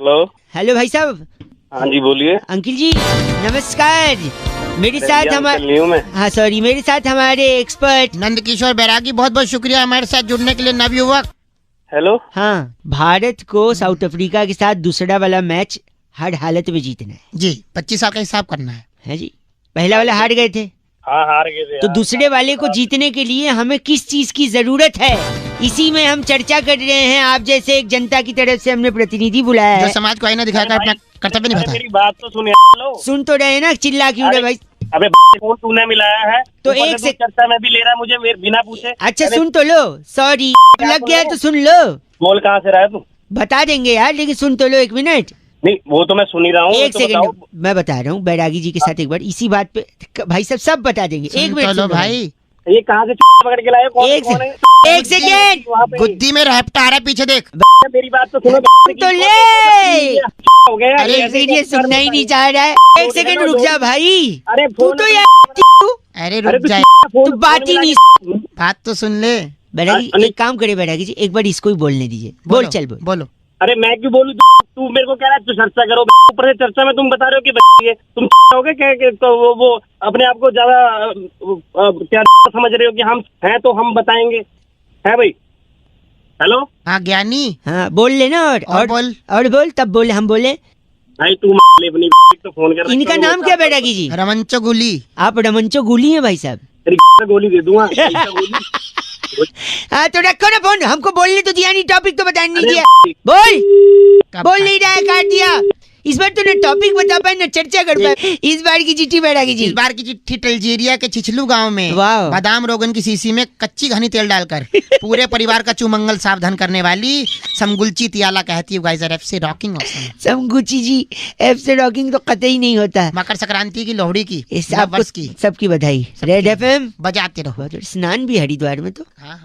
Hello hello भाई साहब। हाँ जी बोलिए। अंकिल जी नमस्कार। मेरे साथ हमारे हाँ सॉरी मेरे साथ हमारे एक्सपर्ट नंद किशोर बैरागी, बहुत बहुत शुक्रिया हमारे साथ जुड़ने के लिए नवयुवक। हेलो। हाँ, भारत को साउथ अफ्रीका के साथ दूसरा वाला मैच हर हालत में जीतना है जी, 25 साल का हिसाब करना है जी। पहला वाला हार गए थे, हाँ हार गए थे तो दूसरे वाले को जीतने के लिए हमें किस चीज की जरूरत है, इसी में हम चर्चा कर रहे हैं। आप जैसे एक जनता की तरफ से हमने प्रतिनिधि बुलाया जो है। समाज को आईना दिखाकर अपना कर्तव्य निभाता है। मेरी बात तो सुन लो। सुन तो रहे ना, चिल्ला क्यों रहे भाई? अबे फोन तूने मिलाया है तो ऊपर एक से से तू चर्चा में भी ले रहा है मुझे बिना पूछे। अच्छा अरे सुन तो लो, सॉरी लग सुन गया रहे तो हो? सुन लो। बोल कहाँ से रहा है तू? बता देंगे यार, लेकिन सुन तो लो एक मिनट। नहीं वो तो मैं सुन ही रहा हूँ। एक तो सेकंड बताओ। मैं बता रहा हूँ बैरागी जी के साथ एक बार इसी बात पे भाई सब बता देंगे। एक सुन मिनट तो लो सुन लो भाई, ये कहाँ से पकड़ के लाए? कौन एक कौन है? एक सेकेंड वहाँ पे गुद्दी में रैप्ट आ रहा है, पीछे देख। मेरी बात तो सुनो। तो ले हो गया अरे, ऐसे ये कैसे सुनना ही नहीं चाह रहा है। एक सेकंड रुक जा भाई। अरे तू फोन तो यार अरे अरे रुक जाए, तू बात ही नहीं। बात तो सुन ले। बैरागी अरे- एक काम करे बैरागी जी, एक बार इसको ही बोलने दीजिए। बोल चल बोल। बोलो। अरे मैं क्यों बोलूं? तू मेरे को कह रहा है तू चर्चा करो, ऊपर से चर्चा में तुम बता रहे हो कि ये तुम हो गए क्या? तो वो अपने आप को ज्यादा क्या समझ रहे हो कि हम हैं तो हम बताएंगे, है भाई? हेलो हाँ ज्ञानी, हाँ बोल लेना और बोल। और बोल तब बोले हम बोले। भाई तू अपनी तो फोन कर। इनका नाम क्या बैरागी जी? रमंचो गुली। आप रमंचो गुली हैं भाई साहब? तेरी गोली दे दूंगा। हाँ तो रखो ना फोन, हमको बोलने तो दिया नहीं, टॉपिक तो बताने नहीं अरे दिया। बोल नहीं रहा है, काट दिया। इस बार तो न टॉपिक बता पाए न चर्चा कर पाए। इस बार की चिट्ठी बैरागी जी। इस बार की चिट्ठी अल्जीरिया के चिचलू गांव में वाह। बादाम रोगन की शीशी में कच्ची घनी तेल डालकर पूरे परिवार का चुमंगल सावधान करने वाली समगुलची तियाला कहती है guys are FC rocking awesome. समगुची जी एफ से रॉकिंग तो कतई नहीं होता। मकर संक्रांति की, लोहड़ी की, इस नव आपको वर्ष की सबकी बधाई। रेड एफएम बजाते रहो। स्नान भी हरिद्वार में तो। हाँ।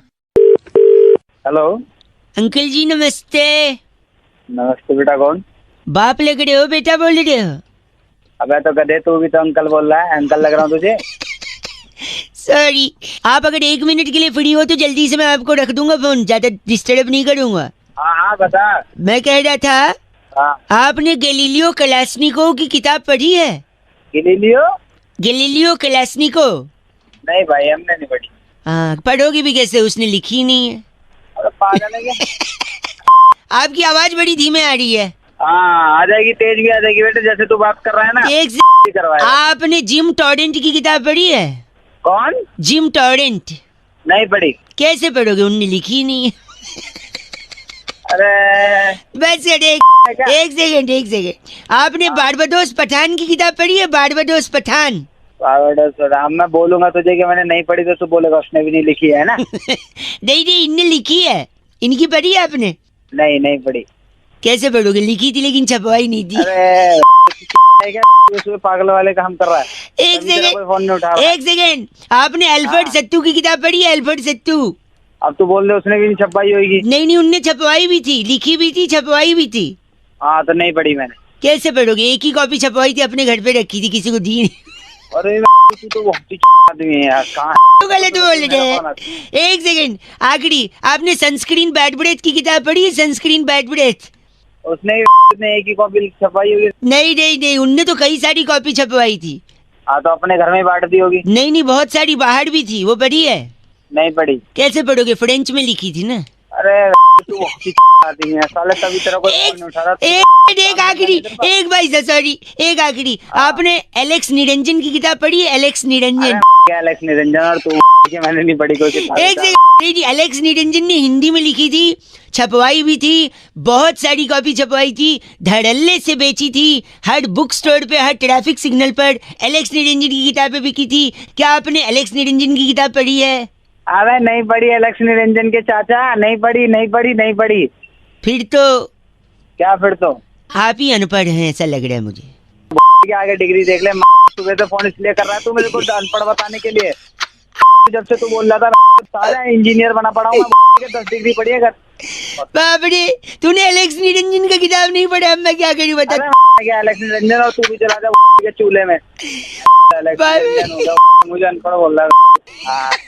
हेलो अंकल जी नमस्ते। नमस्ते बेटा। कौन? बाप लग रहे हो बेटा बोल रहे हो? अबे तो गधे, तू भी तो अंकल बोल रहा है। अंकल लग रहा हूँ तुझे? सॉरी, आप अगर 1 मिनट के लिए फ्री हो तो जल्दी से मैं आपको रख दूंगा फोन, ज्यादा डिस्टर्ब नहीं करूंगा। हाँ हाँ बता। मैं कह रहा था, हाँ आपने गैलीलियो कलास्निकोव की किताब पढ़ी है? गैलीलियो? गैलीलियो कलास्निकोव? नहीं भाई हमने नहीं पढ़ी। हाँ पढ़ोगी भी कैसे, उसने लिखी ही नहीं है। अरे पागल है क्या? आपकी आवाज बड़ी धीमे आ रही है। हाँ आ जाएगी, तेज भी आ जाएगी बेटे, जैसे तू बात कर रहा है ना। एक करवाया। आपने जिम टॉरेंट की किताब पढ़ी है? कौन? Gym torrent? नहीं पढ़ी। कैसे पढ़ोगे, उनने लिखी ही नहीं है। अरे बस एक सेकंड आपने बारबाडोस पठान की किताब पढ़ी है? बारबाडोस पठान? राम मैं बोलूंगा तुझे कि मैंने नहीं पढ़ी तो तू बोलेगा उसने भी नहीं लिखी है ना। नहीं इनने लिखी है। इनकी पढ़ी है आपने? नहीं पढ़ी। कैसे पढ़ोगे, लिखी थी लेकिन छपवाई नहीं थी। अरे क्या उसमें पागल वाले काम कर रहा है? एक फोन नहीं उठा रहा। सेकंड आपने अल्फ्रेड सत्तू की किताब पढ़ी है? अल्फ्रेड सत्तू? अब तू बोल दे उसने भी नहीं छपाई होगी। नहीं उनने छपवाई भी थी, लिखी भी थी, छपवाई भी थी। हाँ तो नहीं पढ़ी मैंने। कैसे पढ़ोगे, एक ही कॉपी छपवाई थी, अपने घर पे रखी थी, किसी को दी नहीं। अरे तू तो बहुत ही आदमी है यार, कहाँ गलत बोल रहे हैं। एक सेकंड आखिरी, आपने सनस्क्रीन बैड ब्रेथ की किताब पढ़ी है? Sunscreen bad breath? उसने एक ही कॉपी छपाई होगी। नहीं उनने तो कई सारी कॉपी छपवाई थी। हाँ तो अपने घर में बांट दी होगी। नहीं बहुत सारी बाहर भी थी, वो पढ़ी है? नहीं पढ़ी। कैसे पढ़ोगे, फ्रेंच में लिखी थी ना। अरे तू बहुत ही आदमी है साले, तभी तेरा कोई फोन नहीं उठा रहा। एक आखिरी, एक भाई सॉरी, एक आखिरी, आपने एलेक्स निरंजन की किताब पढ़ी है? एलेक्स निरंजन? क्या एलेक्स निरंजन? और तू मैंने नहीं पढ़ी कोई किताब। एक सेकंड, एलेक्स निरंजन ने हिंदी में लिखी थी, छपवाई भी थी, बहुत सारी कॉपी छपवाई थी, धड़ल्ले से बेची थी, हर बुक स्टोर पे, हर ट्रैफिक सिग्नल पर एलेक्स निरंजन की किताबें बिकी थी। क्या आपने एलेक्स निरंजन की किताब पढ़ी है? अरे नहीं पढ़ी एलेक्स निरंजन के चाचा, नहीं पढ़ी। फिर तो क्या फिर तो आप ही अनपढ़ हैं ऐसा लग रहा है मुझे। के आगे डिग्री देख ले। सुबह से फोन इसलिए कर रहा है तू मेरे को अनपढ़ बताने के लिए। जब से तू बोल रहा था सारा इंजीनियर बना पड़ा हूँ मैं, 10 डिग्री पढ़ी है। बाप रे, तूने एलेक्स निरंजन का किताब नहीं पढ़ा? अब मैं क्या करूँ बता। क्या एलेक्स निरंजन, और तू भी चला जा के चूल्हे में। एलेक्स निरंजन होगा, मुझे अनपढ़ बोल रहा है।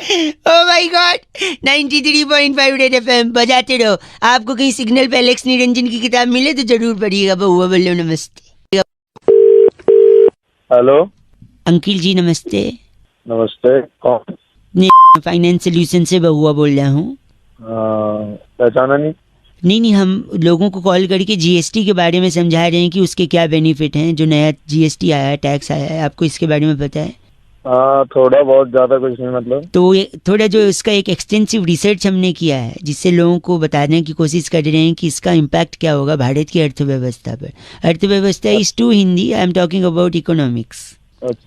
Oh my God 93.5 red FM बजाते रहो। आपको कहीं सिग्नल पे एलेक्स निरंजन की किताब मिले तो जरूर पढ़िएगा। बहुआ बोलो नमस्ते। हेलो अंकिल जी नमस्ते। नमस्ते, कौन? फाइनेंस सोल्यूशन से बहुआ बोल रहा हूँ। पहचाना नहीं। नहीं हम लोगों को कॉल करके जीएसटी के बारे में समझा रहे हैं कि उसके क्या बेनिफिट हैं। जो नया जीएसटी आया है, टैक्स आया है, आपको इसके बारे में पता है? हाँ, थोड़ा बहुत, ज्यादा कुछ नहीं मतलब। तो थोड़ा जो इसका एक एक्सटेंसिव रिसर्च हमने किया है, जिससे लोगों को बताने की कोशिश कर रहे हैं कि इसका इम्पैक्ट क्या होगा भारत की अर्थव्यवस्था पर। अर्थव्यवस्था is to Hindi, I am talking about economics.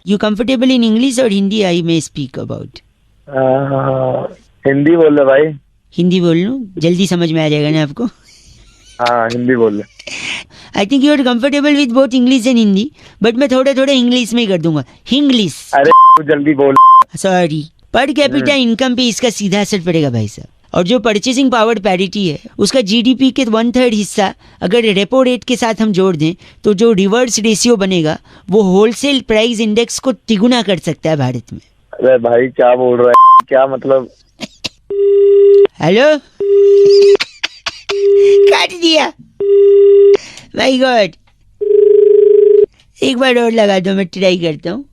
You comfortable in English or Hindi I may speak about? Hindi बोल रहे भाई। हिंदी बोल लूँ? जल्दी समझ में आ जाएगा ना आपको? हाँ, हिंदी बोल रहे। I think you are comfortable with both English and Hindi, but मैं थोड़ा थोड़ा इंग्लिश में ही कर दूंगा। इंग्लिश। अरे जल्दी बोल। सॉरी। पर कैपिटा इनकम पे इसका सीधा असर पड़ेगा भाई साहब। और जो परचेसिंग पावर पैरिटी है, उसका जीडीपी के 1/3 हिस्सा अगर रेपो रेट के साथ हम जोड़ दें तो जो रिवर्स रेशियो बनेगा वो होलसेल प्राइस इंडेक्स को तिगुना कर सकता है भारत में। अरे भाई क्या बोल रहा है, क्या मतलब? हेलो काट दिया। माय गॉड, एक बार और लगा दो, मैं ट्राई करता हूँ।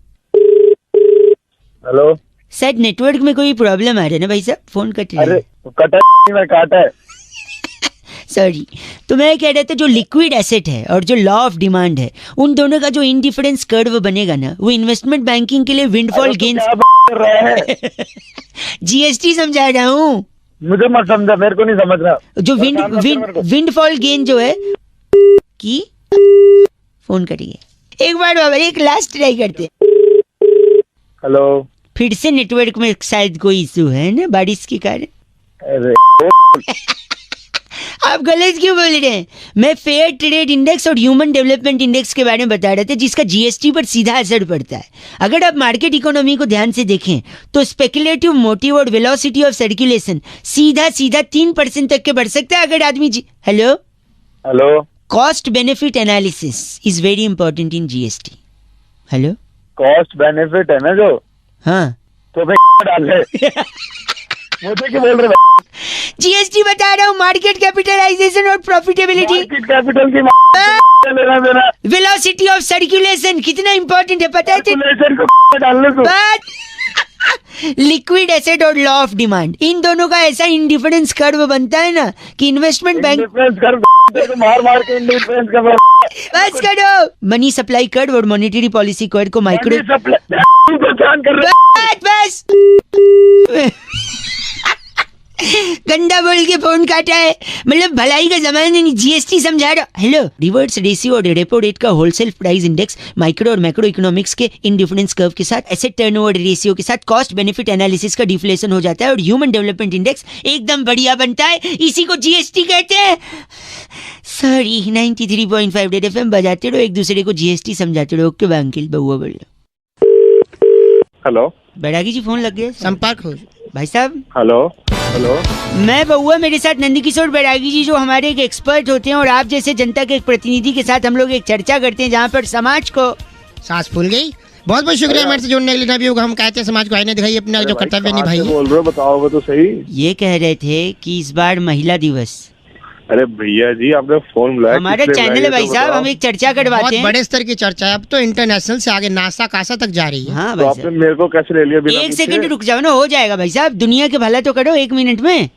हेलो, शायद नेटवर्क में कोई प्रॉब्लम आ रहा है ना भाई साहब, फोन कट रहा अरे है। कटा नहीं, काटा है। सॉरी। तो मैं कह रहा था जो लिक्विड एसेट है और जो लॉ ऑफ डिमांड है, उन दोनों का जो इंडिफरेंस कर्व बनेगा ना, वो इन्वेस्टमेंट बैंकिंग के लिए विंडफॉल गेन। क्या कर रहा है? जीएसटी समझा रहा हूँ। मुझे मत समझा, मेरे को नहीं समझ रहा। जो परेशान मत कर मेरे को। विंडफॉल गेन जो है की फोन करिए एक बार बाबा, एक लास्ट ट्राई करते। हेलो, फिर से नेटवर्क में शायद कोई इशू है ना, बारिश के कारण। अरे आप गलत क्यों बोल रहे हैं? मैं फेयर ट्रेड इंडेक्स और ह्यूमन डेवलपमेंट इंडेक्स के बारे में बता रहे थे, जिसका जीएसटी पर सीधा असर पड़ता है। अगर आप मार्केट इकोनॉमी को ध्यान से देखें तो स्पेकुलेटिव मोटिव और वेलोसिटी ऑफ सर्कुलेशन सीधा 3% तक के बढ़ सकता है अगर आदमी hello hello, cost benefit analysis is very important in GST. Hello, cost benefit है ना जो? हाँ तो भाई डाल है। मुझे क्यों बोल रहे भाई? जीएसटी बता रहा हूँ, मार्केट कैपिटलाइजेशन और प्रॉफिटेबिलिटी। मार्केट कैपिटल की लेना देना, वेलोसिटी ऑफ सर्कुलेशन कितना इंपॉर्टेंट है पता है? सर्कुलेशन को डालने को। लिक्विड एसेट और लॉ ऑफ डिमांड, इन दोनों का ऐसा इंडिफरेंस कर्व बनता है ना कि इन्वेस्टमेंट बैंक मार मार के इंडिफरेंस कर। बस करो। मनी सप्लाई कर्व और मॉनेटरी पॉलिसी कर्व को माइक्रो पहचान कर रहे। बस गंदा बोल के फोन काटा है, मतलब भलाई का जमाना नहीं। जीएसटी समझा रहा। हेलो, रिवर्स रेशियो और रेपो रेट का होलसेल प्राइस इंडेक्स माइक्रो और मैक्रो इकोनॉमिक्स के इंडिफरेंस कर्व के साथ, एसेट टर्नओवर रेशियो के साथ कॉस्ट बेनिफिट एनालिसिस का डिफ्लेशन हो जाता है और ह्यूमन डेवलपमेंट इंडेक्स एकदम बढ़िया बनता है। इसी को जीएसटी कहते हैं। सॉरी, 93.5 रेड एफएम बजाते रहो, एक दूसरे को जीएसटी समझाते रहो। ओके अंकिल, बहुआ बोल रहा। हेलो, बैरागी जी फोन लग गया। संपर्क हो भाई साहब। हेलो हेलो, मैं बहुआ, मेरे साथ नंदकिशोर बैरागी जी जो हमारे एक एक्सपर्ट होते हैं, और आप जैसे जनता के एक प्रतिनिधि के साथ हम लोग एक चर्चा करते हैं जहाँ पर समाज को। सांस फूल गई। बहुत बहुत शुक्रिया हमारे से जुड़ने के लिए। भी होगा, हम कहते हैं समाज को आईने दिखाइए अपना जो कर्तव्य निभाइए। बोल रहे हो, बताओगे तो सही। ये कह रहे थे कि इस बार महिला दिवस। अरे भैया जी, आपने फोन बुलाया, हमारा किसने चैनल है बुलाया भाई तो साहब, बताओ। हम एक चर्चा करवाते बहुत हैं। बड़े स्तर की चर्चा है, अब तो इंटरनेशनल से आगे नासा कासा तक जा रही है। हाँ तो भाई आपने साहब, मेरे को कैसे ले लिया बिना एक पूछे? सेकंड रुक जाओ ना, हो जाएगा भाई साहब। दुनिया के भला तो करो 1 मिनट में।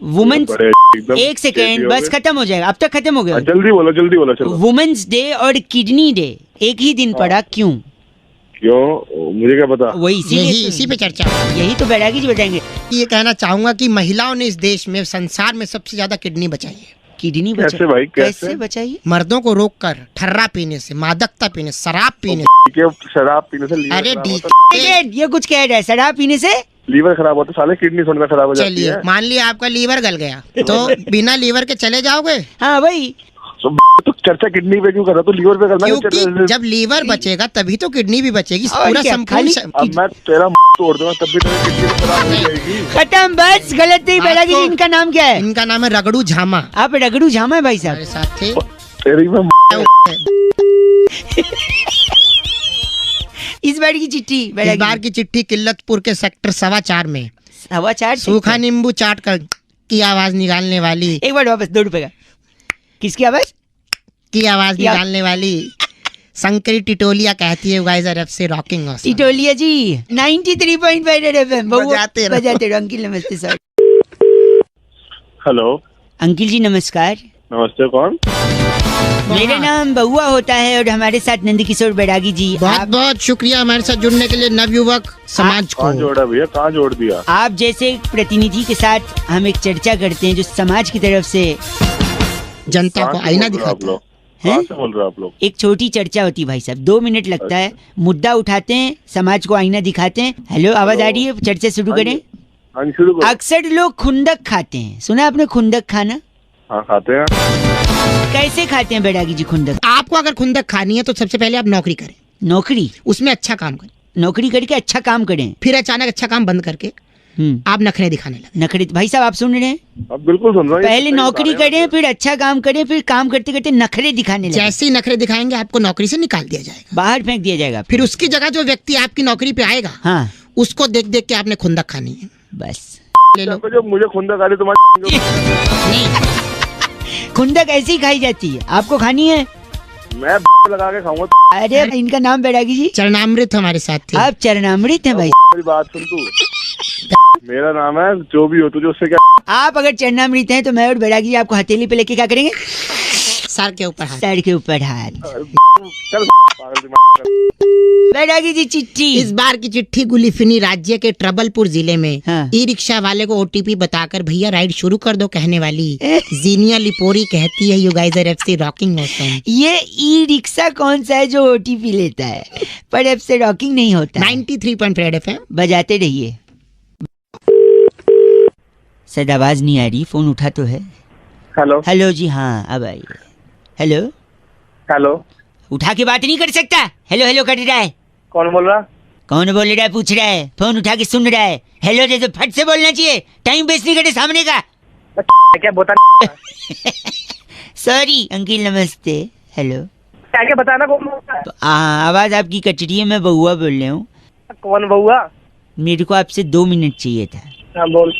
वुमेन्स, बड़े एकदम एक सेकेंड बस, खत्म हो जाएगा। अब तक खत्म हो गया। जल्दी बोलो चलो। वुमेन्स डे और किडनी डे एक ही दिन पड़ा, क्यों? क्यों, मुझे क्या पता। वही इसी पे चर्चा है। यही तो बैरागी जी बताएंगे। ये कहना चाहूंगा कि महिलाओं ने इस देश में, संसार में सबसे ज्यादा किडनी बचाई है। किडनी कैसे भाई, कैसे? बचाइए? मर्दों को रोककर ठर्रा पीने से, मादकता पीने, शराब पीने के शराब पीने से लीवर अरे खराब डी होता ये कुछ कह रहा है, शराब पीने से लीवर खराब होता, साले किडनी थोड़ी ना खराब हो जाती चलिए, है। मान लिया आपका लीवर गल गया तो बिना लीवर के चले जाओगे? हाँ भाई, तो चर्चा किडनी पे क्यों कर रहा, तो लीवर पे करना है। क्योंकि जब लीवर बचेगा तभी तो किडनी भी बचेगी। और पूरा क्या, संपूर्ण अब मैं तेरा तोड़ दूंगा तब भी तेरी किडनी खराब हो जाएगी। खत्म, बस गलत नहीं। बैरागी जी, इनका नाम क्या है? इनका नाम है रगड़ू झामा। आप रगड़ू झामा है भाई हमारे साहब? साथ थे। तेरी में इस बार की चिट्ठी इस बैरागी बार की चिट्ठी किल्लतपुर के सेक्टर 4.25 में हवा चार सूखा नींबू चाट कर की आवाज निकालने वाली एक बार वापस 2 रुपए का किसकी आवाज की आवाज क्या? निकालने वाली शंकरी टिटोलिया कहती है गाइस आर एफ से रॉकिंग ऑसम। टिटोलिया जी 93.5 रेड एफएम बजाते रहो। बजाते रहो। अंकिल नमस्ते सर। हेलो अंकिल जी नमस्कार। नमस्ते, कौन? मेरा नाम बहुआ होता है और हमारे साथ नंदकिशोर बैरागी जी। बहुत बहुत शुक्रिया हमारे साथ जुड़ने के लिए नवयुवक समाज को। कहाँ जोड़ा भैया, कहाँ जोड़ दिया? आप जैसे एक प्रतिनिधि के साथ हम एक चर्चा करते हैं जो समाज की तरफ से जनता को कहाँ से आईना बोल रहे हो आप दिखाता लोग? हैं? कहाँ से बोल रहे हो आप लोग? एक छोटी चर्चा होती है भाई साहब, 2 मिनट लगता है, मुद्दा उठाते हैं, समाज को आईना दिखाते हैं। हेलो आवाज आ रही है? चर्चा शुरू करें। हाँ जी, शुरू करो। अक्सर लोग खुंदक खाते हैं, सुना आपने खुंदक खाना? हाँ, खाते हैं। कैसे खाते हैं बैरागी जी खुंदक? आपको अगर खुंदक खानी है तो सबसे पहले आप नौकरी करें, नौकरी उसमें अच्छा काम करें, नौकरी करके अच्छा काम करें, फिर अचानक अच्छा काम बंद करके आप नखरे दिखाने लगे। नखरे। भाई साहब आप सुन रहे हैं? अब बिल्कुल सुन रहा हूँ। पहले नौकरी करें, फिर अच्छा काम करें, फिर काम करते करते नखरे दिखाने लगे, जैसे ही नखरे दिखाएंगे आपको नौकरी से निकाल दिया जाएगा। बाहर फेंक दिया जाएगा। फिर उसकी जगह जो व्यक्ति आपकी नौकरी पे आएगा हाँ उसको देख देख के आपने खुंदक खानी है। बस। ले लो। जो मुझे खुंदक आ रही तुम्हारी नहीं, खुंदक ऐसी ही खाई जाती है, आपको खानी है? मैं लगा के खाऊंगा। अरे इनका नाम बैरागी जी, चरणामृत हमारे साथ थे। आप चरणामृत हैं भाई। मेरी बात सुन तू। मेरा नाम है, जो भी हो तुझे उससे क्या? आप अगर चरणामृत हैं तो मैं और बैरागी जी आपको हथेली पे लेके क्या करेंगे? सर के ऊपर हाथ। सर के ऊपर हाथ। चल पागल दिमाग का। बैरागी जी चिट्ठी। इस बार की चिट्ठी गुलिफिनी राज्य के ट्रबलपुर जिले में हाँ। ई रिक्शा वाले को ओटीपी बताकर भैया राइड शुरू कर दो कहने वाली जीनिया लिपोरी कहती है यू गाइस आर एफ से रॉकिंग ऑसम। ये ई रिक्शा कौन सा है जो ओटीपी लेता है पर ऐप से रॉकिंग नहीं होता है? 93.5 एफएम बजाते रहिए। सर आवाज नहीं आ रही, फोन उठा तो है। हेलो हेलो जी हाँ अब आइए। हेलो हेलो, उठा के बात नहीं कर सकता? हेलो हेलो कर रहा है। कौन बोल रहा? कौन बोल रहा है पूछ रहा है, फोन उठा के सुन रहा है। हेलो जैसे फट से बोलना चाहिए, टाइम वेस्ट नहीं करे सामने का। क्या बता? सॉरी अंकिल नमस्ते। हेलो क्या बताना? कौन बोल रहा है? तो आवाज आपकी कट रही है, मैं बउआ बोल रहा हूँ। कौन बउआ? मेरे को आपसे 2 मिनट चाहिए था। हाँ बोल।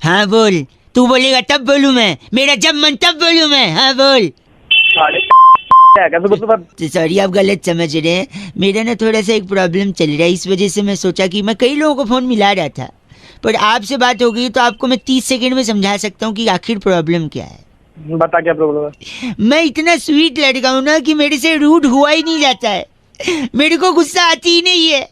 हाँ बोल, तू बोलेगा तब बोलूं मैं, मेरा जब मन तब बोलूं मैं। हाँ बोल। सॉरी आप गलत समझ रहे हैं, मेरा ना थोड़ा सा एक प्रॉब्लम चल रहा है, इस वजह से मैं सोचा कि मैं कई लोगों को फोन मिला रहा था, पर आपसे बात हो गई तो आपको मैं 30 सेकंड में समझा सकता हूँ कि आखिर प्रॉब्लम क्या है। बता क्या प्रॉब्लम है? मैं इतना स्वीट लड़का हूँ ना कि मेरे से रूड हुआ ही नहीं जाता है, मेरे को गुस्सा आती ही नहीं है,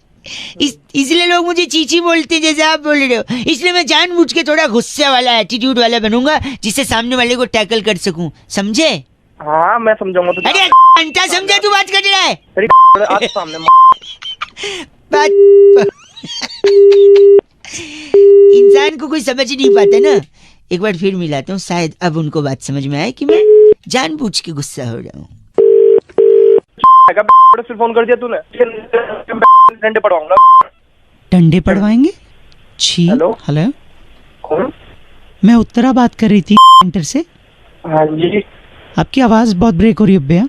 इसलिए लोग मुझे चीची बोलते हैं जैसे आप बोल रहे हो। इसलिए मैं जानबूझ के थोड़ा गुस्से वाला एटीट्यूड वाला बनूंगा जिससे सामने वाले को टैकल कर सकूं, समझे? हाँ मैं समझाऊंगा तुझे। अरे घंटा समझा तू बात कर रहा है? तेरी आज सामने बात इंसान को कोई समझ नहीं पाता ना। एक बार फिर मिलाता हूँ, शायद अब उनको बात समझ में आए कि मैं जानबूझ के गुस्सा हो रहा हूँ। फिर फोन कर दिया तूने, डंडे पड़वाऊंगा। डंडे पड़वाएंगे? छी। हेलो हेलो, कौन? मैं उत्तरा बात कर रही थी सेंटर से। हाँ जी। आपकी आवाज बहुत ब्रेक हो रही है भैया।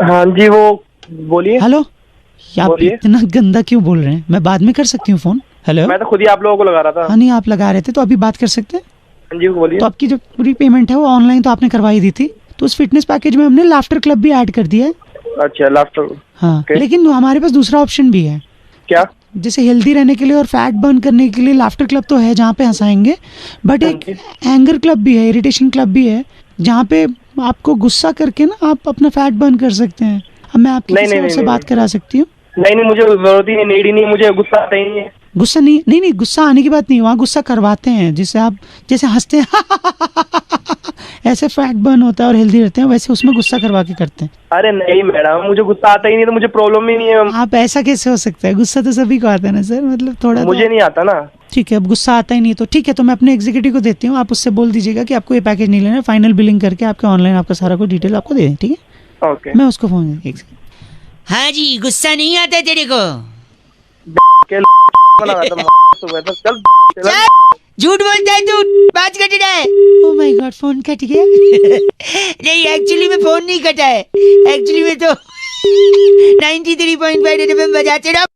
हाँ जी, वो बोलिए। हेलो, आप बोलिए। इतना गंदा क्यों बोल रहे हैं? मैं बाद में कर सकती हूँ फोन। हेलो। मैं तो खुद ही आप लोगों को लगा रहा था। हाँ नहीं, आप लगा रहे थे तो अभी बात कर सकते हैं। हाँ जी बोलिए। तो आपकी जो पूरी पेमेंट है वो ऑनलाइन तो आपने करवाई दी थी, तो उस फिटनेस पैकेज में हमने लाफ्टर क्लब भी ऐड कर दिया है। अच्छा लाफ्टर। हाँ Okay. लेकिन हमारे पास दूसरा ऑप्शन भी है। क्या? जैसे हेल्दी रहने के लिए और फैट बर्न करने के लिए लाफ्टर क्लब तो है जहाँ पे हंसाएंगे, बट एक एंगर क्लब भी है, इरिटेशन क्लब भी है, जहाँ पे आपको गुस्सा करके ना आप अपना फैट बर्न कर सकते हैं। अब मैं आपकी नहीं, किसी नहीं, और से नहीं, बात करा सकती हूँ। नहीं मुझे जरूरत ही नहीं, नीड ही नहीं, मुझे गुस्सा आता ही नहीं है। गुस्सा नहीं गुस्सा आने की बात नहीं, वहाँ गुस्सा करवाते हैं, जिससे आप जैसे हंसते हैं ऐसे फैट बर्न होता है और हेल्दी रहते हैं, वैसे उसमें गुस्सा करवा के करते हैं। अरे नहीं मैडम, मुझे गुस्सा आता ही नहीं, तो मुझे प्रॉब्लम ही नहीं है। आप ऐसा कैसे हो सकता है? गुस्सा तो सभी को आता है ना सर, मतलब थोड़ा मुझे नहीं आता ना। ठीक है, अब गुस्सा आता ही नहीं तो ठीक है, तो मैं अपने एग्जीक्यूटिव को देती हूँ, आप उससे बोल दीजिएगा कि आपको ये पैकेज नहीं लेना, फाइनल बिलिंग करके आपके ऑनलाइन आपका सारा कुछ डिटेल आपको दे दें, ठीक है? ओके। मैं उसको फोन हाँ जी, गुस्सा नहीं आता तेरे को? चल झूठ बोलता है तू, बात कट रहा है। Oh my God, phone cut गया। नहीं एक्चुअली में फोन नहीं कटा है, एक्चुअली में तो 93.5 एफएम बजाते रहो।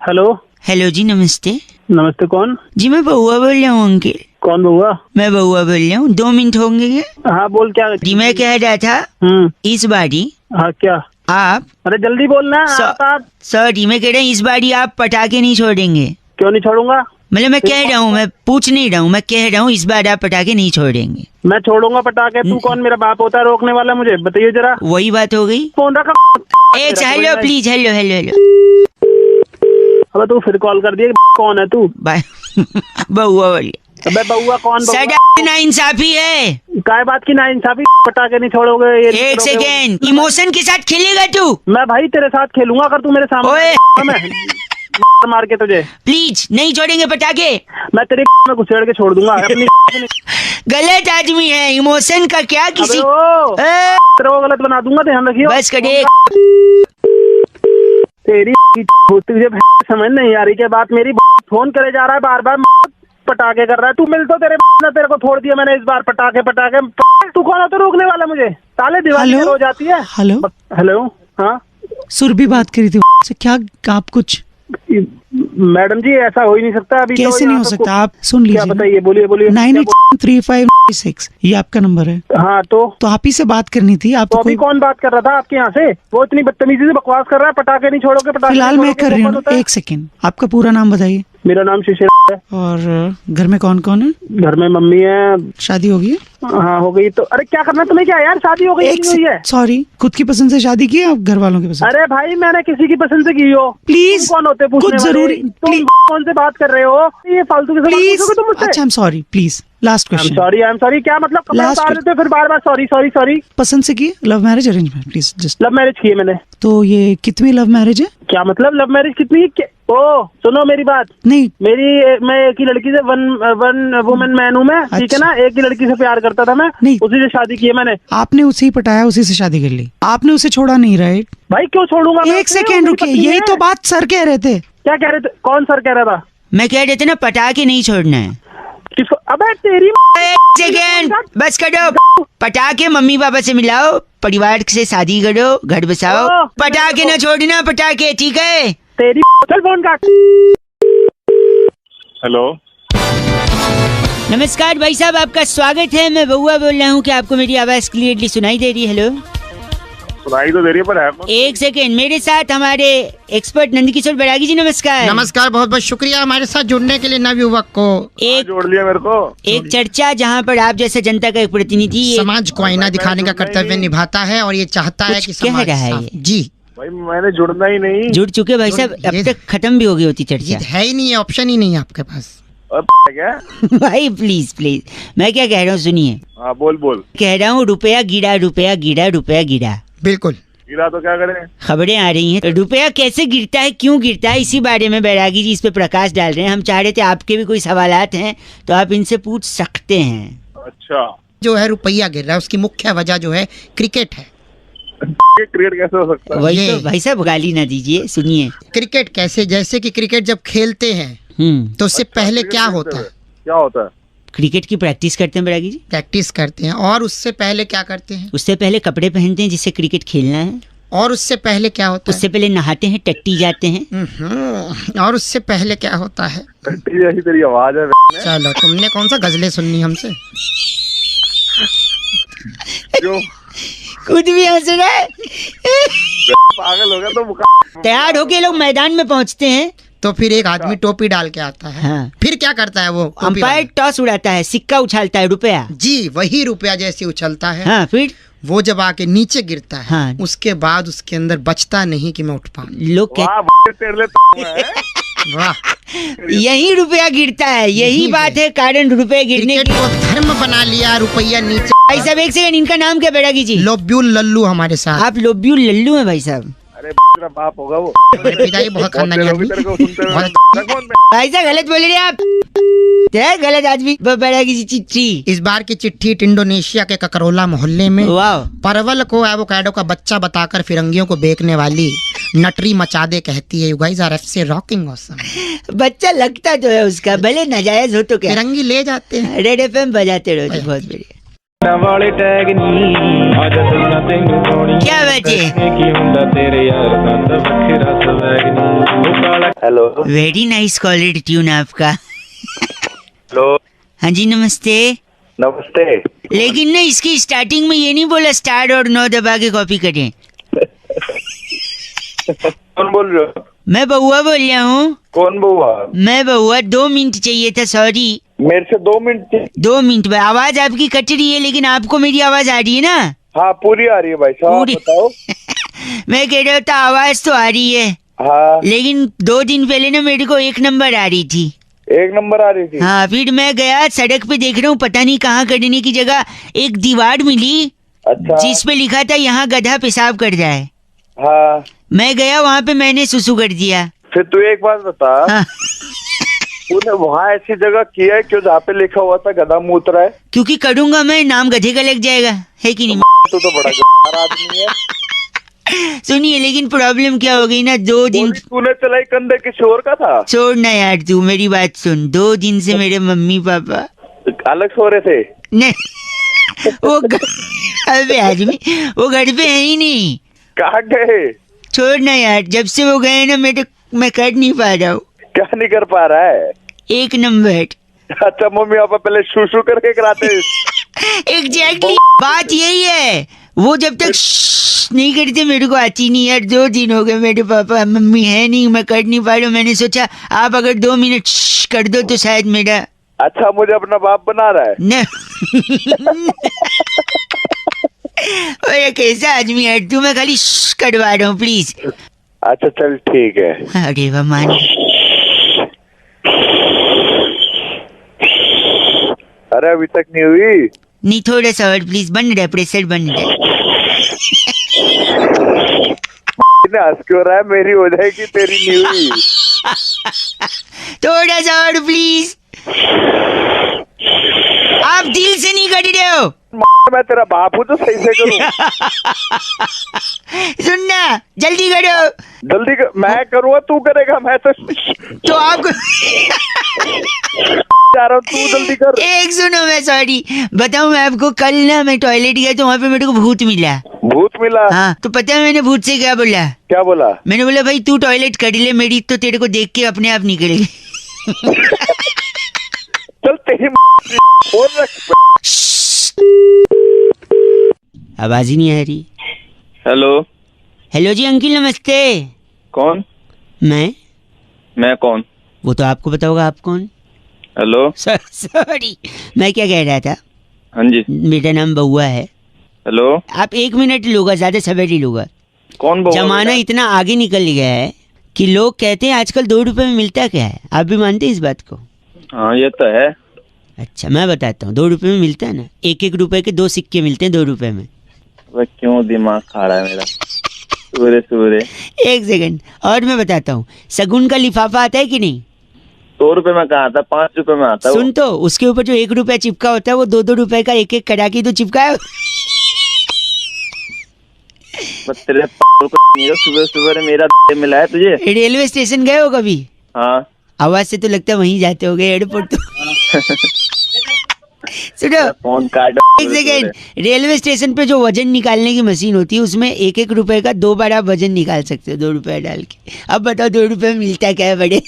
हेलो हेलो जी, नमस्ते। नमस्ते, कौन? जी मैं बउआ बोल रहा हूँ अंकिल। कौन बउआ? मैं बउआ बोल रहा हूँ, 2 मिनट होंगे क्या? हाँ बोल, क्या? जी मैं कह रहा था इस बारी हाँ क्या? आप अरे जल्दी बोलना। आप सॉरी, मैं कह रहा हूँ इस बारी आप पटाखे नहीं छोड़ेंगे। क्यों नहीं छोड़ूंगा? मतलब मैं कह रहा हूँ, मैं पूछ नहीं रहा हूँ, मैं कह रहा हूँ इस बार आप पटाखे नहीं छोड़ेंगे। मैं छोड़ूंगा पटाखे? तू कौन मेरा बाप होता है रोकने वाला? मुझे बताइए जरा। वही बात हो गई। फोन रखा। Hello please, hello hello hello. अबे तू फिर कॉल कर दिया। कौन है तू? बाय। बउआ बोलिए। अबे बउआ कौन? सदा नाइंसाफी है। काय बात की नाइंसाफी? पटाखे नहीं छोड़ोगे? ये एक सेकेंड, इमोशन के साथ खेलेगा तू? मैं भाई तेरे साथ खेलूंगा अगर तू मेरे सामने। ओए मैं मार के तुझे। प्लीज नहीं छोड़ेंगे पटाखे। मैं तेरे में घुसेड़ के छोड़ दूंगा अपनी। गलत आदमी है, इमोशन का क्या किसी तेरे को गलत बना दूंगा, ध्यान रखियो। बस करिए। तेरी तुझे समझ नहीं आ रही क्या बात मेरी? फोन करे जा रहा है बार बार, पटाखे कर रहा है तू। मिल तो तेरे को छोड़ दिया मैंने इस बार। पटाखे पटाखे तू कौन होता रोकने वाला? मुझे ताले दीवार हो जाती है। Hello hello. हाँ सुरभि बात करी थी से। क्या आप कुछ? मैडम जी ऐसा हो ही नहीं सकता। अभी कैसे नहीं हो सकता? आप सुन क्या लीजिए। बताइए, बोलिए बोलिए। 983596 ये आपका नंबर है। हाँ तो आप ही से बात करनी थी। आप अभी कौन बात कर रहा था आपके यहाँ से? वो इतनी बदतमीजी से बकवास कर रहा है। पटाखे नहीं छोड़ोगे? पटाखे फिलहाल मैं कर रही हूँ। एक सेकेंड, आपका पूरा नाम बताइए। मेरा नाम शिशिर है। और घर में कौन कौन है? घर में मम्मी है। शादी होगी? हाँ हो गई। तो अरे क्या करना तुम्हें? क्या यार शादी हो गई? हुई है? सॉरी, खुद की पसंद से शादी की है आप घर वालों की पसंद? अरे भाई मैंने किसी की पसंद से की हो। प्लीज, तुम कौन होते पूछने कुछ वाले? जरूरी तुम कौन से बात कर रहे हो? ये फालतू के सवाल प्लीज। पूछोगे तुम मुझसे? अच्छा, I am sorry, please last I am question. Sorry क्या मतलब? कपड़े Last उतार देते हो फिर बार बार सॉरी सॉरी सॉरी। पसंद से की? Love marriage arrange marriage? Please just. Love marriage की है मैंने। तो ये कितनी लव मैरिज है? क्या मतलब लव मैरिज कितनी? ओ सुनो मेरी बात। नहीं, मैं एक ही लड़की से वन वुमेन मैन हूँ मैं, ठीक है ना? एक ही लड़की से प्यार करता था मैं, नहीं। उसी से शादी की है मैंने। आपने उसे ही पटाया, उसी से शादी कर ली, आपने उसे छोड़ा नहीं, राइट? भाई क्यों छोड़ूंगा मैं? एक सेकेंड रुकिए, यही तो बात सर कह रहे थे। क्या कह रहे थे? कौन सर कह रहा था? मैं कह रहे थे ना पटाखे नहीं छोड़ना है। किसको? अबे तेरी एक सेकेंड बस करो। पटाखे मम्मी पापा से मिलाओ, परिवार से शादी करो, घर बसाओ। पटाखे ना छोड़ना, पटाखे, ठीक है? तेरी चल फोन काट। हेलो नमस्कार भाई साहब, आपका स्वागत है। मैं बउआ बोल रहा हूँ। क्या आपको मेरी आवाज क्लियरली सुनाई दे रही है? हेलो, सुनाई तो दे रही है पर है कौन? एक सेकेंड, मेरे साथ हमारे एक्सपर्ट नंदकिशोर बैरागी जी, नमस्कार। नमस्कार, बहुत बहुत शुक्रिया हमारे साथ जुड़ने के लिए नवयुवक को। एक जोड़ लिया मेरे को। एक चर्चा जहाँ पर आप जैसे जनता का एक प्रतिनिधि ये समाज को आईना दिखाने का कर्तव्य निभाता है और ये चाहता है कुछ कि कह समाज रहा है साफ- ये। जी भाई मैंने जुड़ना ही नहीं। जुड़ चुके भाई साहब, अब तक खत्म भी हो गई होती ये चर्चा। है ही नहीं है, ऑप्शन ही नहीं है आपके पास। और क्या? भाई प्लीज प्लीज, मैं क्या कह रहा हूँ सुनिए। हाँ बोल बोल। कह रहा हूँ रुपया गिरा, रुपया गिरा, रुपया गिरा। बिल्कुल। गिरा तो क्या करें? खबरें आ रही हैं, रुपया कैसे गिरता है, क्यों गिरता है, इसी बारे में बैरागी जी इस पे प्रकाश डाल रहे हैं। हम चाह रहे थे आपके भी कोई सवालात हैं तो आप इनसे पूछ सकते हैं। अच्छा जो है रुपया गिर रहा है, उसकी मुख्य वजह जो है क्रिकेट है। ये क्रिएट कैसे हो सकता है? वही ये। तो भाई साहब, गाली ना दीजिए, सुनिए। क्रिकेट कैसे? जैसे कि क्रिकेट जब खेलते हैं तो उससे पहले क्या होता है? क्या होता है? क्रिकेट की प्रैक्टिस करते हैं बैरागी जी। प्रैक्टिस करते हैं। और उससे पहले क्या करते हैं? उससे पहले कपड़े पहनते हैं जिससे क्रिकेट खेलना है। और उससे पहले क्या होता है? उससे पहले नहाते हैं, टट्टी जाते हैं। और उससे पहले क्या होता है? टट्टी जैसी तेरी आवाज है। चलो, तुमने कौन सा गजलें सुननी हमसे? जो खुद भी हंस रहा है। पागल हो गया तो तैयार होके लोग मैदान में पहुंचते हैं तो फिर एक आदमी टोपी डाल के आता है। हाँ। फिर क्या करता है वो टोपी अंपायर टॉस उड़ाता है, सिक्का उछालता है, रुपया। जी, वही रुपया जैसे उछलता है। हाँ, फिर वो जब आके नीचे गिरता है, हाँ। उसके बाद उसके अंदर बचता नहीं कि मैं उठ पाऊं। लोग कहते वाह तेरे लिए है। वाह, यही रुपया गिरता है, यही यही बात है। है कारण रुपये गिरने क्रिकेट की। को धर्म बना लिया, रुपया नीचे। भाई साहब एक सेकंड, इनका नाम क्या बैरागी जी? लोब्यूल लल्लू हमारे साथ। आप लोब्यू लल्लू हैं भाई साहब। अरे तेरा बाप होगा वो। मेरे पिताजी बहुत खानदानी तेरे आदमी। को सुनते हुए बहुत- कौन? भाई साहब गलत बोल रहे हैं आप। गलत आदमी। बैरागी जी चिट्ठी। इस बार की चिट्ठी इंडोनेशिया के ककरोला मोहल्ले में वाह। परवल को एवोकाडो का बच्चा बताकर फिरंगियों को बेचने वाली नटरी मचादे कहती है, you guys are FC rocking awesome. बच्चा लगता तो है उसका, भले नाजायज हो तो क्या। फिरंगी ले जाते हैं। रेड एफएम बजाते रहो जी, बहुत बढ़िया। ਵਾਲੇ ਟੈਗ ਨਹੀਂ ਅੱਜ ਦੱਸਾਂ ਤੈਨੂੰ ਸੋਹਣੀ क्या बात है? ਕੀ ਹੁੰਦਾ ਤੇਰੇ ਯਾਰ ਦਾ ਵੱਖਰਾ ਸਵੈਗ ਨਹੀਂ ਉਹ ਕਾਲਾ hello very nice quality tune आपका। हेलो हाँ जी नमस्ते। नमस्ते लेकिन ना इसकी स्टार्टिंग में ये नहीं बोला स्टार्ट और 9 दबा के कॉपी करें। कौन बोल रहे हो? मैं बउआ बोल रहा हूँ। कौन बुआ? मैं बउआ 2 मिनट चाहिए था, सॉरी। मेरे से 2 मिनट 2 मिनट में आवाज आपकी कट रही है, लेकिन आपको मेरी आवाज आ रही है ना? हाँ पूरी आ रही है भाई साहब, पूरी। बताओ। मैं कह रहा था आवाज तो आ रही है, हाँ लेकिन 2 दिन पहले ना मेरे को 1 नंबर आ रही थी। 1 नंबर आ रही थी। हाँ, फिर मैं गया सड़क पे, देख रहा हूँ पता नहीं कहाँ करने की जगह एक दीवार मिली अच्छा जिस पे लिखा था यहाँ गधा पेशाब कर जाए। हाँ मैं गया वहाँ पे, मैंने सुसु कर दिया। फिर तू एक बात बता, हाँ, तूने वहाँ ऐसी जगह किया है क्यों जहाँ पे लिखा हुआ था गधा मूत रहा है? क्योंकि करूंगा मैं, नाम गधे का लग जाएगा, है कि नहीं? तू तो बड़ा गधा आदमी है। सुनिए, लेकिन प्रॉब्लम क्या हो गई ना, 2 दिन। गोली तूने चलाई कंधे किसी और का था? छोड़ना यार, तू मेरी बात सुन। 2 दिन से मेरे मम्मी पापा अलग सो रहे थे? नहीं, अबे आदमी वो घर पे है ही नहीं। कहाँ गए? छोड़ना यार, जब से वो गए ना मैं कर नहीं पा रहा हूँ। क्या नहीं कर पा रहा है? 1 नंबर। अच्छा मम्मी पापा पहले शू करके कराते। एग्जैक्टली बात यही है, वो जब तक नहीं करते मेरे को आती नहीं यार। 2 दिन हो गए, मेरे पापा मम्मी है नहीं, मैं कर नहीं पा रहा हूँ। मैंने सोचा आप अगर 2 मिनट कर दो तो शायद मेरा। अच्छा मुझे अपना बाप बना रहा है? न ओए कैसा आदमी है तू, मैं खाली करवा रहा हूँ प्लीज। अच्छा चल ठीक है। अरे वाह मान। अरे अभी तक नहीं हुई? नहीं, थोड़ा सा और प्लीज, बन रहा है प्रेशर बन रहा है। हंस क्यों रहा है? मेरी हो जाएगी, तेरी नहीं हुई। थोड़ा सा और प्लीज। आप दिल से नहीं कर रहे हो। मैं तेरा बाप हूँ तो सही से करूँ। सुनना, जल्दी करो। जल्दी कर, मैं करूँगा तू करेगा? मैं तो आपको जा रहा हूँ, तू जल्दी कर। एक सुनो, मैं सॉरी बताऊं मैं आपको, कल ना मैं टॉयलेट गया तो वहाँ पे मेरे को भूत मिला। भूत मिला? हाँ, तो पता है मैंने भूत से क्या बोला? क्या बोला? मैंने बोला भाई तू टॉयलेट कर ले, मेरी तो तेरे को देख के अपने आप निकलेगी। चल तेरी फोन रख। आवाज ही नहीं आ रही। हेलो हेलो जी अंकिल नमस्ते। कौन? मैं कौन? वो तो आपको पता होगा, आप कौन? हेलो सॉरी, मैं क्या कह रहा था, हाँ जी मेरा नाम बउआ है। हेलो आप 1 मिनट लूंगा, ज्यादा समय नहीं लूंगा। कौन बोल? जमाना इतना आगे निकल गया है कि लोग कहते हैं आजकल 2 रुपए में मिलता क्या है। आप भी मानते हैं इस बात को? हाँ ये तो है। अच्छा मैं बताता हूँ, 2 रुपए में मिलता है ना, 1-1 रुपए के 2 सिक्के मिलते हैं 2 रुपए में। वह क्यों दिमाग खा रहा है मेरा? सूरे 1 सेकंड और मैं बताता हूँ, सगुन का लिफाफा आता है कि नहीं? 2 रुपए में कहा था, 5 रुपए में आता है। सुन तो, उसके ऊपर जो 1 रुपया चिपका होता है वो 2-2 रुपए का 1-1 कड़ा के तो चिपका है। तेरे सुबह मेरा मिला है तुझे? रेलवे स्टेशन गए हो कभी? हाँ। आवाज से तो लगता है वहीं जाते हो गए, एयरपोर्ट तो। सुनो, फोन काट। 1 सेकेंड, रेलवे स्टेशन पे जो वजन निकालने की मशीन होती है उसमें 1-1 रुपए का 2 बार आप वजन निकाल सकते हो, 2 रुपए डाल के। अब बताओ 2 रुपए में मिलता क्या है बड़े?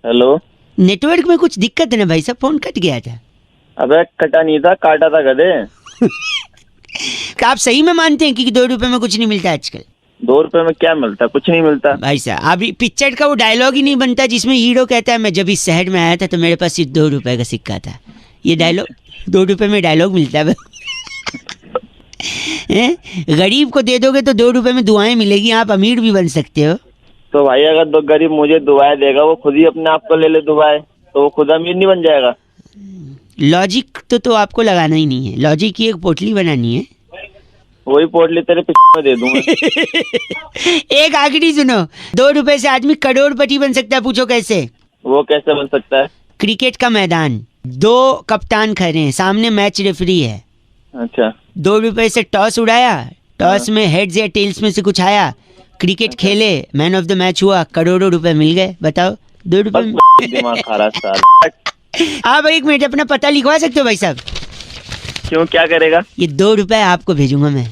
हेलो, नेटवर्क में कुछ दिक्कत है ना भाई साहब, फोन कट गया था। अबे कटा नहीं था, काटा था गधे। आप सही में मानते हैं कि 2 रुपए में कुछ नहीं मिलता आजकल? 2 रुपए में क्या मिलता? कुछ नहीं मिलता भाई साहब। अभी पिक्चर का वो डायलॉग ही नहीं बनता जिसमें हीरो कहता है मैं जब इस शहर में आया था तो मेरे पास सिर्फ 2 रुपए का सिक्का था। ये डायलॉग 2 रुपए में डायलॉग मिलता है। गरीब को दे दोगे तो 2 रुपए में दुआएं मिलेगी, आप अमीर भी बन सकते हो। तो भाई अगर 2 गरीब मुझे दुआएं देगा, वो खुद ही अपने आप को ले ले दुआएं, तो वो खुद अमीर नहीं बन जाएगा? लॉजिक तो आपको लगाना ही नहीं है, लॉजिक की एक पोटली बनानी है, वही पोटली तेरे में दे दूंगा। एक आखिरी सुनो, 2 रुपए से आदमी करोड़पति बन सकता है, पूछो कैसे? वो कैसे बन सकता है? क्रिकेट का मैदान, 2 कप्तान खड़े हैं, सामने मैच रेफरी है। अच्छा, 2 रुपए से टॉस उड़ाया, टॉस में हेड्स या टेल्स में से कुछ आया, क्रिकेट खेले, मैन ऑफ द मैच हुआ, करोड़ों रुपए मिल गए। बताओ 2 रुपए में। दिमाग खा रहा है। आप एक मिनट अपना पता लिखवा सकते हो भाई साहब? क्यों, क्या करेगा? ये 2 रुपए आपको भेजूंगा मैं।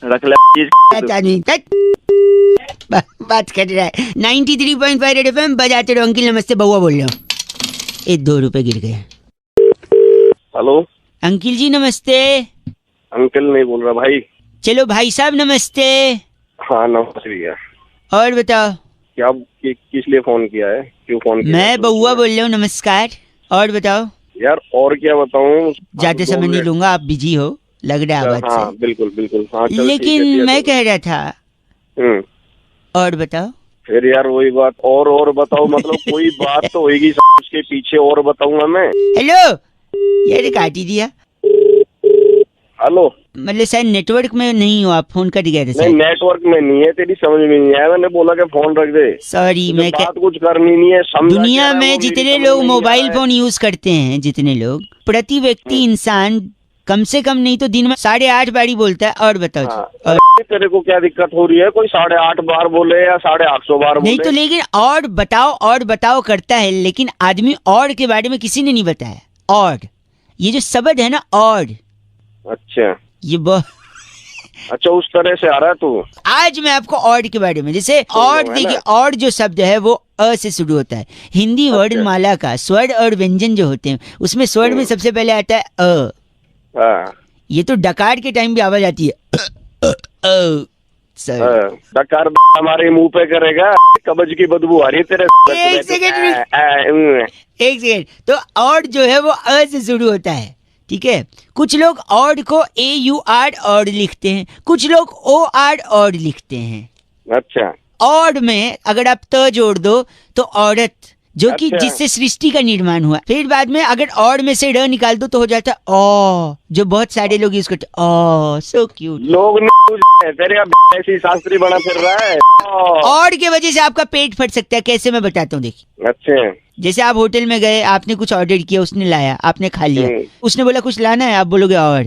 रख ले चीज। अच्छा नहीं, बात कर रहा है। 93.5 रेड एफएम बजाते रहो। अंकिल नमस्ते, बउआ बोल रहा हूँ। ये 2 रुपए गिर गए। हेलो अंकिल जी नमस्ते। अंकल नहीं बोल रहा भाई। चलो भाई साहब नमस्ते। हाँ नमस्ते भैया। और बताओ क्या किस लिए फोन किया है, क्यों फोन किया? मैं बउआ बोल रहा हूँ, नमस्कार। और बताओ यार और क्या बताऊँ, ज्यादा समय नहीं लूंगा, आप बिजी हो लग रहा है आवाज हाँ से। बिल्कुल बिल्कुल। हाँ चल, लेकिन ठीक है, मैं कह रहा था, और बताओ। फिर यार वही बात, और बताओ मतलब कोई बात तो होगी उसके पीछे, और बताऊंगा मैं। हेलो, यार काट ही दिया। हेलो, मतलब शायद नेटवर्क में नहीं हो आप, फोन कट गया था नहीं शायद। नेटवर्क में नहीं है, तेरी समझ में नहीं आया, मैंने बोला कि फोन रख दे। सॉरी, मैं बात कुछ करनी नहीं है, समझा दुनिया क्या रहा है, में वो मेरी जितने समझ लोग में नहीं आ मोबाइल रहा है। फोन यूज करते हैं, जितने लोग, प्रति व्यक्ति इंसान कम से कम नहीं तो दिन में 8.5 बारी बोलता है। और बताओ जी। हाँ, और तेरे को क्या दिक्कत हो रही है, कोई 850 बार बोले या 850 बार बोले? नहीं तो लेकिन और बताओ करता है, लेकिन आदमी और के बारे में किसी ने नहीं बताया। और ये जो शब्द है ना, और अच्छा ये अच्छा, उस तरह से आ रहा है तू। आज मैं आपको और के बारे में, जैसे और है देखिए, ना? और जो शब्द है वो अ से शुरू होता है। हिंदी वर्णमाला का स्वर और व्यंजन जो होते हैं, उसमें स्वर में सबसे पहले आता है अ। हाँ ये तो डकार के टाइम भी आवाज आती है सर। डकार हमारे मुंह पे करेगा, कब्ज की बदबू आ रही है तेरे। एक सेकेंड। तो और जो है वो अ से शुरू होता है, ठीक है। कुछ लोग और को AUR और लिखते हैं, कुछ लोग OR और लिखते हैं। अच्छा, और में अगर आप त जोड़ दो तो औरत, जो कि अच्छा। जिससे सृष्टि का निर्माण हुआ। फिर बाद में अगर और में से र निकाल दो तो हो जाता है ओ, जो बहुत सारे लोग यूज करते हैं। ओ सो क्यूट। लोग तेरे ऐसी शास्त्री बना फिर रहा है। और के वजह से आपका पेट फट सकता है। कैसे, मैं बताता हूँ, देखिए। अच्छा, जैसे आप होटल में गए, आपने कुछ ऑर्डर किया, उसने लाया, आपने खा लिया, उसने बोला कुछ लाना है, आप बोलोगे और,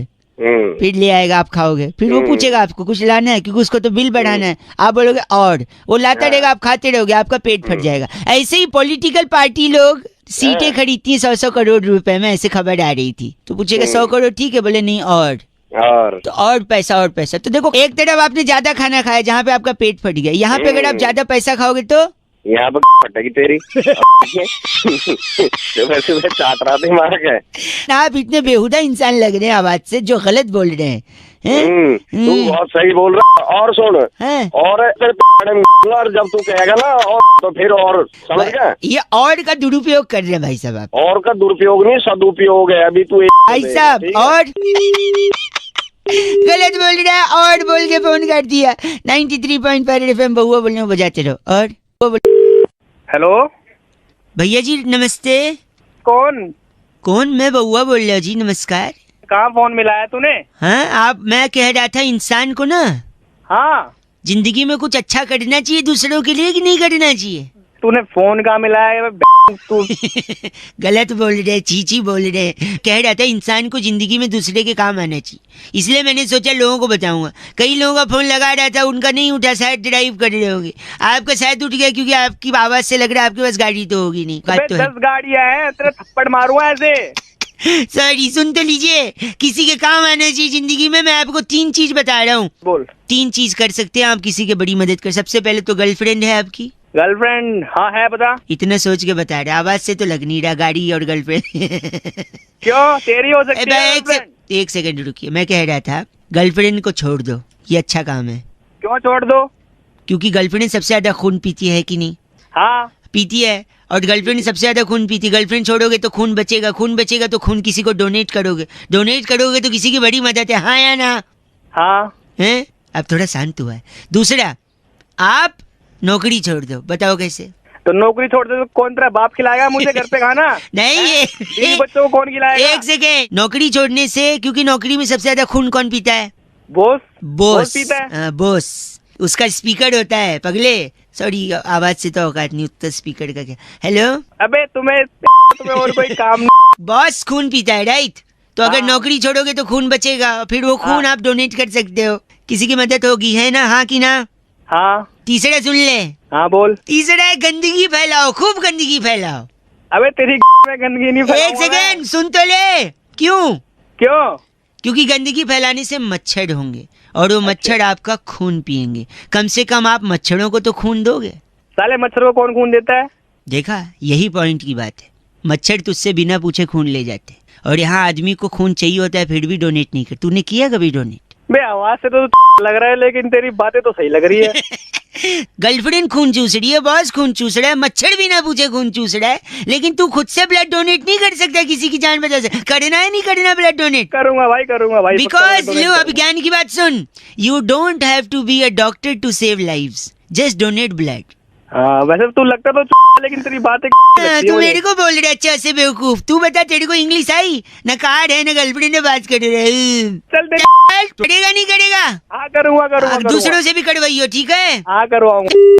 फिर ले आएगा, आप खाओगे, फिर वो पूछेगा आपको कुछ लाना है, क्योंकि उसको तो बिल बढ़ाना है, आप बोलोगे और, वो लाता रहेगा, आप खाते रहोगे, आपका पेट फट जाएगा। ऐसे ही पॉलिटिकल पार्टी लोग सीटें खरीदती हैं 100 करोड़ रुपए में, ऐसे खबर आ रही थी। तो पूछेगा 100 करोड़ ठीक है, बोले नहीं और तो और पैसा। तो देखो, एक तरफ आपने ज्यादा खाना खाया जहाँ पे आपका पेट फट गया, यहाँ पे अगर आप ज्यादा पैसा खाओगे तो यहाँ पर फटेगी तेरी। वैसे मैं चाट रहा था मार के। आप इतने बेहुदा इंसान लग रहे हैं आवाज से, जो गलत बोल रहे हैं। तू बहुत सही बोल रहा है। और सुन, हैं? और जब तू कहेगा ना और, तो फिर और, समझ गया? ये और का दुरुपयोग कर रहे हैं भाई साहब आप। और का दुरुपयोग नहीं, सदुपयोग है। अभी तू भाई साहब और गलत बोल रहा है, और बोल के फोन कर दिया। 93.5 FM बउआ बोल रहे हो, बजाते रहो। और हेलो भैया जी नमस्ते। कौन? मैं बउआ बोल रहा हूँ जी, नमस्कार। कहाँ फोन मिलाया तूने? हाँ, आप, मैं कह रहा था इंसान को ना हाँ, जिंदगी में कुछ अच्छा करना चाहिए दूसरों के लिए कि नहीं करना चाहिए? तूने फोन कहाँ मिलाया? तू गलत बोल रहे, चीची बोल रहे। कह रहा था इंसान को जिंदगी में दूसरे के काम आना चाहिए, इसलिए मैंने सोचा लोगों को बताऊंगा। कई लोगों का फोन लगा रहा था, उनका नहीं उठा, शायद ड्राइव कर रहे होंगे। आपका शायद उठ गया, क्योंकि आपकी आवाज से लग रहा है आपके पास गाड़ी तो होगी नहीं। बात तो है। 10 गाड़ियाँ हैं, तेरे थप्पड़ मारूंगा ऐसे। सॉरी, सुन तो लीजिए। किसी के काम आना चाहिए जिंदगी में। मैं आपको 3 चीज बता रहा हूँ। बोल। 3 चीज कर सकते हैं आप किसी की बड़ी मदद कर। सबसे पहले तो गर्लफ्रेंड है आपकी? गर्लफ्रेंड? हाँ है, बता। इतना सोच के बता रहा, आवाज से तो लग नहीं रहा। गाड़ी और गर्लफ्रेंड क्यों, तेरी हो सकती है गर्लफ्रेंड? एक सेकंड रुकिए। मैं कह रहा था गर्लफ्रेंड को छोड़ दो, ये अच्छा काम है। क्यों छोड़ दो? क्योंकि गर्लफ्रेंड सबसे ज्यादा खून पीती है कि नहीं? हाँ पीती है, और गर्लफ्रेंड सबसे ज्यादा खून पीती है। गर्लफ्रेंड छोड़ोगे तो खून बचेगा, खून बचेगा तो खून किसी को डोनेट करोगे, डोनेट करोगे तो किसी की बड़ी मदद है। हाँ या ना? हाँ। हैं? अब थोड़ा शांत हुआ है। दूसरा, आप नौकरी छोड़ दो। बताओ कैसे? तो नौकरी छोड़ दे तो कौन तेरा बाप खिलाएगा मुझे घर पे खाना? नहीं, बीवी बच्चों को कौन खिलाएगा? एक सेकेंड। नौकरी छोड़ने से, क्योंकि नौकरी में सबसे ज्यादा खून कौन पीता है? बॉस पीता है। हाँ, बॉस। उसका स्पीकर होता है पगले। सॉरी, आवाज से तो औकात नहीं, उत्तर स्पीकर का क्या। हेलो, अबे तुम्हें और कोई काम नहीं? बॉस खून पीता है, राइट? तो अगर हाँ। नौकरी छोड़ोगे तो खून बचेगा, फिर वो खून आप डोनेट कर सकते हो, किसी की मदद होगी, है ना? हाँ कि ना? हाँ। तीसरा सुन ले। हाँ बोल। तीसरा है गंदगी फैलाओ, खूब गंदगी फैलाओ। अबे तेरी में गंदगी नहीं एक फैलाऊंगा मैं। सेकेंड सुन तो ले। क्यों? क्यों? क्योंकि गंदगी फैलाने से मच्छर होंगे और वो मच्छर आपका खून पिएंगे। कम से कम आप मच्छरों को तो खून दोगे। साले मच्छर को कौन खून देता है? देखा, यही पॉइंट की बात है। मच्छर तुझसे बिना पूछे खून ले जाते और यहाँ आदमी को खून चाहिए होता है फिर भी डोनेट नहीं कर। तूने किया कभी डोनेट? बे आवाज से तो लग रहा है, लेकिन तेरी बातें तो सही लग रही है। गर्लफ्रेंड खून चूस रही है, बॉस खून चूस रहा है, मच्छर बिना पूछे खून चूस रहा है, लेकिन तू खुद से ब्लड डोनेट नहीं कर सकता किसी की जान बचा से। करना है नहीं करना ब्लड डोनेट? करूंगा भाई, करूंगा भाई। बिकॉज लो अब ज्ञान की बात सुन। You don't have to be a doctor to save lives, just donate blood. हाँ वैसे तू लगता तो लेकिन तेरी बातें तू मेरे को बोल रहा है अच्छा से बेवकूफ। तू बता तेरे को इंग्लिश आई? ना कार्ड है ना गर्लफ्रेंड ने बात कर रहे। चल करेगा नहीं करेगा? हाँ करूंगा करूंगा अब दूसरों से भी कड़वाइयो, ठीक है? हाँ करवाऊंगा।